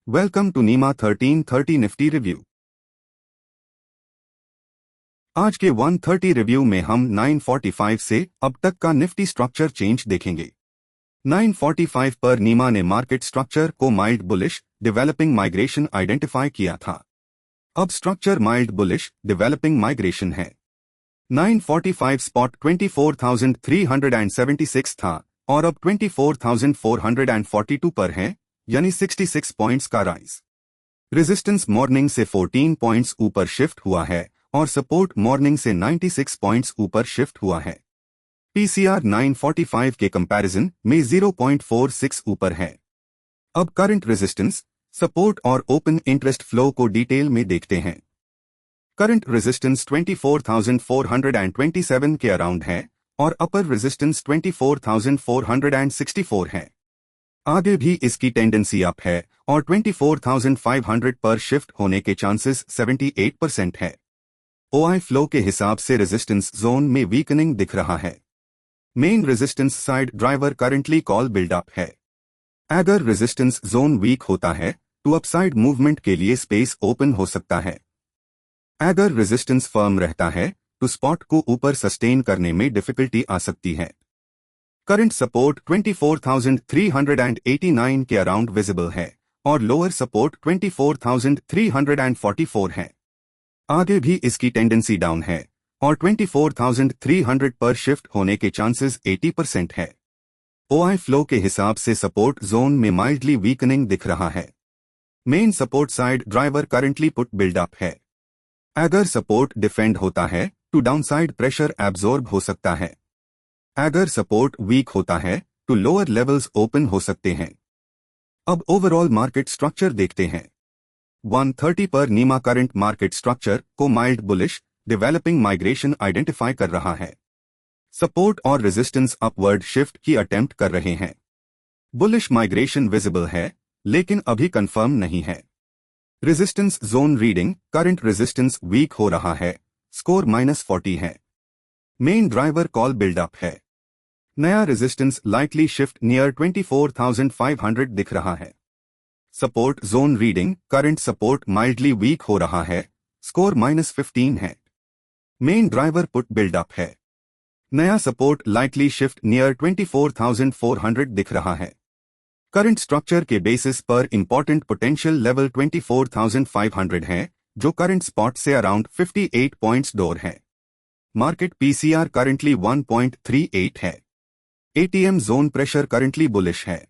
Welcome to नीमा 1330 Nifty review. आज के 130 रिव्यू में हम 945 से अब तक का निफ्टी स्ट्रक्चर चेंज देखेंगे। 945 पर नीमा ने मार्केट स्ट्रक्चर को mild bullish developing migration identify किया था। अब structure mild bullish developing migration है। 945 स्पॉट 24,376 था और अब 24,442 पर है, यानी 66 पॉइंट्स का राइज। रेजिस्टेंस मॉर्निंग से 14 पॉइंट्स ऊपर शिफ्ट हुआ है और सपोर्ट मॉर्निंग से 96 पॉइंट्स ऊपर शिफ्ट हुआ है। पीसीआर 945 के कंपैरिजन में 0.46 ऊपर है। अब करंट रेजिस्टेंस, सपोर्ट और ओपन इंटरेस्ट फ्लो को डिटेल में देखते हैं। करंट रेजिस्टेंस 24,427 के अराउंड है और अपर रेजिस्टेंस 24,464 है। आगे भी इसकी टेंडेंसी अप है और 24,500 पर शिफ्ट होने के चांसेस 78% है। ओआई फ्लो के हिसाब से रेजिस्टेंस जोन में वीकनिंग दिख रहा है। Main resistance side driver currently call build up है। अगर रेजिस्टेंस जोन वीक होता है तो अपसाइड मूवमेंट के लिए स्पेस ओपन हो सकता है। अगर रेजिस्टेंस फर्म रहता है तो स्पॉट को ऊपर सस्टेन करने में डिफिकल्टी आ सकती है। करंट सपोर्ट 24,389 के अराउंड विजिबल है और लोअर सपोर्ट 24,344 है। आगे भी इसकी टेंडेंसी डाउन है और 24,300 पर शिफ्ट होने के चांसेस 80% है। ओआई फ्लो के हिसाब से सपोर्ट जोन में माइल्डली वीकनिंग दिख रहा है। Main support side driver currently put build up है। अगर सपोर्ट डिफेंड होता है तो डाउनसाइड प्रेशर एब्जॉर्ब हो सकता है। अगर सपोर्ट वीक होता है तो लोअर लेवल्स ओपन हो सकते हैं। अब ओवरऑल मार्केट स्ट्रक्चर देखते हैं। 130 पर नीमा करंट मार्केट स्ट्रक्चर को mild bullish developing migration identify कर रहा है। सपोर्ट और रेजिस्टेंस अपवर्ड शिफ्ट की अटेम्प्ट कर रहे हैं। बुलिश माइग्रेशन विजिबल है लेकिन अभी कंफर्म नहीं है। Resistance zone reading current resistance weak हो रहा है, स्कोर -40 है। मेन ड्राइवर कॉल बिल्डअप है। नया रेजिस्टेंस लाइकली शिफ्ट नियर 24,500 दिख रहा है। Support zone reading current support mildly weak हो रहा है, स्कोर -15 है। मेन ड्राइवर पुट बिल्डअप है। नया सपोर्ट लाइकली शिफ्ट नियर 24,400 दिख रहा है। करंट स्ट्रक्चर के बेसिस पर इंपॉर्टेंट पोटेंशियल लेवल 24,500 है, जो करंट स्पॉट से अराउंड 58 पॉइंट्स डोर है। मार्केट पीसीआर करंटली 1.38 है। ATM zone pressure currently bullish है।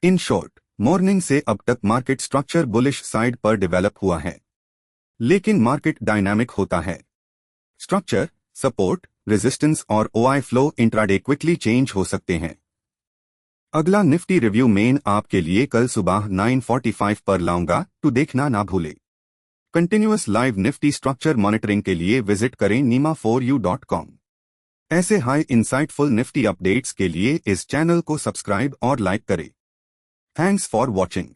इन शॉर्ट, मॉर्निंग से अब तक मार्केट स्ट्रक्चर बुलिश साइड पर डेवलप हुआ है, लेकिन मार्केट डायनामिक होता है। स्ट्रक्चर, सपोर्ट, रेजिस्टेंस और OI flow intraday quickly change हो सकते हैं। अगला निफ्टी रिव्यू मेन आपके लिए कल सुबह 9:45 पर लाऊंगा, तो देखना ना भूले। Continuous live Nifty structure monitoring के लिए विजिट करें nima4u.com। ऐसे हाई इंसाइटफुल निफ्टी अपडेट्स के लिए इस चैनल को सब्सक्राइब और लाइक करें। Thanks for watching.